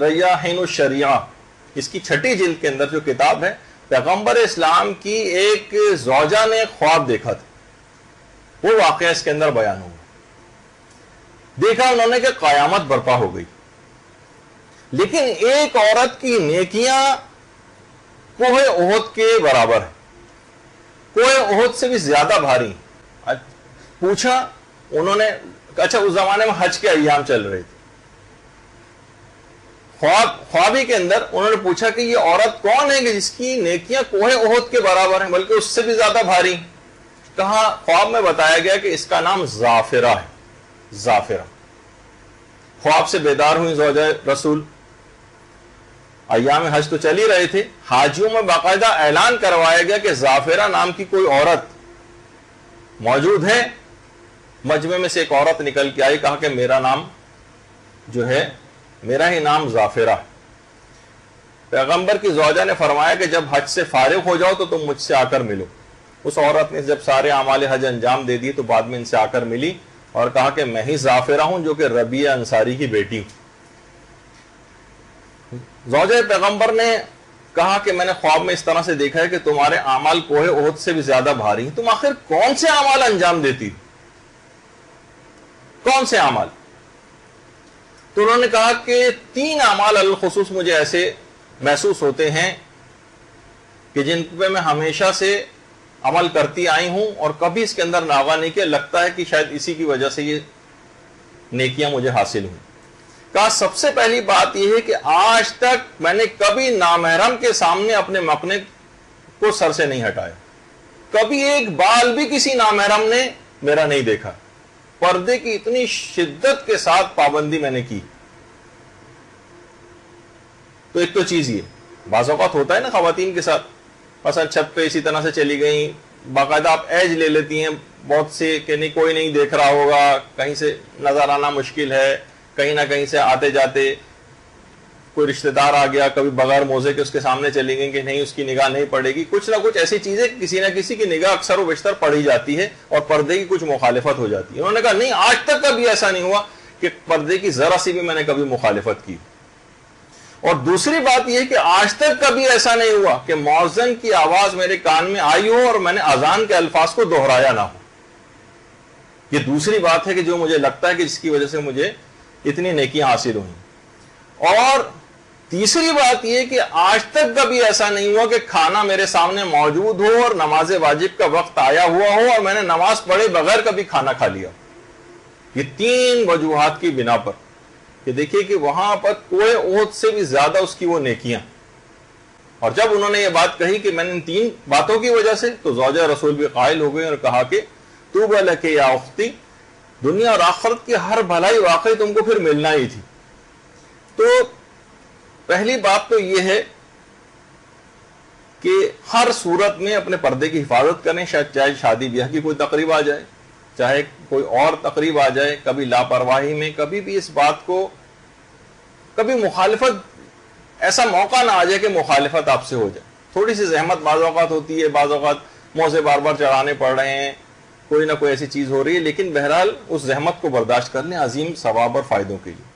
ریاحین الشریعہ، اس کی 6 جلد کے اندر جو کتاب ہے، پیغمبر اسلام کی ایک زوجہ نے خواب دیکھا تھا، وہ واقعہ اس کے اندر بیان ہوا۔ دیکھا انہوں نے کہ قیامت برپا ہو گئی، لیکن ایک عورت کی نیکیاں کوہ احد کے برابر ہے، کوہ احد سے بھی زیادہ بھاری۔ پوچھا انہوں نے، اچھا اس زمانے میں حج کے ایام چل رہے تھے، خوابی کے اندر انہوں نے پوچھا کہ یہ عورت کون ہے کہ جس کی نیکیاں کوہ احد کے برابر ہیں، بلکہ اس سے بھی زیادہ بھاری؟ کہا، خواب میں بتایا گیا کہ اس کا نام زافرہ ہے۔ زافرہ خواب سے بیدار ہوئی زوجہ رسول، ایام حج تو چل ہی رہے تھے، حاجیوں میں باقاعدہ اعلان کروایا گیا کہ زافرہ نام کی کوئی عورت موجود ہے۔ مجمع میں سے ایک عورت نکل کے آئی، کہا کہ میرا نام جو ہے، میرا ہی نام زافرہ ہے۔ پیغمبر کی زوجہ نے فرمایا کہ جب حج سے فارغ ہو جاؤ تو تم مجھ سے آ کر ملو۔ اس عورت نے جب سارے اعمال حج انجام دے دیے تو بعد میں ان سے آ کر ملی اور کہا کہ میں ہی زافرہ ہوں جو کہ ربیہ انصاری کی بیٹی ہوں۔ زوجہ پیغمبر نے کہا کہ میں نے خواب میں اس طرح سے دیکھا ہے کہ تمہارے اعمال کوہ احد سے بھی زیادہ بھاری ہیں، تم آخر کون سے اعمال انجام دیتی، کون سے اعمال؟ تو انہوں نے کہا کہ 3 اعمال الخصوص مجھے ایسے محسوس ہوتے ہیں کہ جن پہ میں ہمیشہ سے عمل کرتی آئی ہوں اور کبھی اس کے اندر ناغہ نہیں کیا، لگتا ہے کہ شاید اسی کی وجہ سے یہ نیکیاں مجھے حاصل ہوئی۔ کہا سب سے پہلی بات یہ ہے کہ آج تک میں نے کبھی نامحرم کے سامنے اپنے مکنے کو سر سے نہیں ہٹایا، کبھی ایک بال بھی کسی نامحرم نے میرا نہیں دیکھا، پردے کی اتنی شدت کے ساتھ پابندی میں نے کی۔ تو ایک تو چیز یہ، بعض اوقات ہوتا ہے نا خواتین کے ساتھ، مثلا چھت پہ اسی طرح سے چلی گئیں، باقاعدہ آپ ایج لے لیتی ہیں بہت سے کہ نہیں کوئی نہیں دیکھ رہا ہوگا، کہیں سے نظر آنا مشکل ہے، کہیں نہ کہیں سے آتے جاتے کوئی رشتہ دار آ گیا، کبھی بغیر موزے کے اس کے سامنے چلی گئیں کہ نہیں اس کی نگاہ نہیں پڑے گی، کچھ نہ کچھ ایسی چیزیں کسی نہ کسی کی نگاہ اکثر و بیشتر پڑ ہی جاتی ہے اور پردے کی کچھ مخالفت ہو جاتی ہے۔ انہوں نے کہا نہیں، آج تک کبھی ایسا نہیں ہوا کہ پردے کی ذرا سی بھی میں نے کبھی مخالفت کی۔ اور دوسری بات یہ کہ آج تک کبھی ایسا نہیں ہوا کہ مؤذن کی آواز میرے کان میں آئی ہو اور میں نے اذان کے الفاظ کو دہرایا نہ ہو۔ یہ دوسری بات ہے کہ جو مجھے لگتا ہے کہ جس کی وجہ سے مجھے اتنی نیکیاں حاصل ہوئیں۔ اور تیسری بات یہ کہ آج تک کبھی ایسا نہیں ہوا کہ کھانا میرے سامنے موجود ہو اور نماز واجب کا وقت آیا ہوا ہو اور میں نے نماز پڑھے بغیر کبھی کھانا کھا لیا۔ یہ 3 وجوہات کی بنا پر کہ دیکھیے کہ وہاں پر کوہ احد سے بھی زیادہ اس کی وہ نیکیاں۔ اور جب انہوں نے یہ بات کہی کہ میں نے ان 3 باتوں کی وجہ سے، تو زوجہ رسول بھی قائل ہو گئی اور کہا کہ طوبی لک یا اختی، دنیا اور آخرت کی ہر بھلائی واقعی تم کو پھر ملنا ہی تھی۔ تو پہلی بات تو یہ ہے کہ ہر صورت میں اپنے پردے کی حفاظت کریں، چاہے شادی بیاہ کی کوئی تقریب آ جائے، چاہے کوئی اور تقریب آ جائے، کبھی لاپرواہی میں کبھی بھی اس بات کو، کبھی مخالفت، ایسا موقع نہ آ جائے کہ مخالفت آپ سے ہو جائے۔ تھوڑی سی زحمت بعض اوقات ہوتی ہے، بعض اوقات موزے بار بار چڑھانے پڑ رہے ہیں، کوئی نہ کوئی ایسی چیز ہو رہی ہے، لیکن بہرحال اس زحمت کو برداشت کر لیں عظیم ثواب اور فائدوں کے لیے۔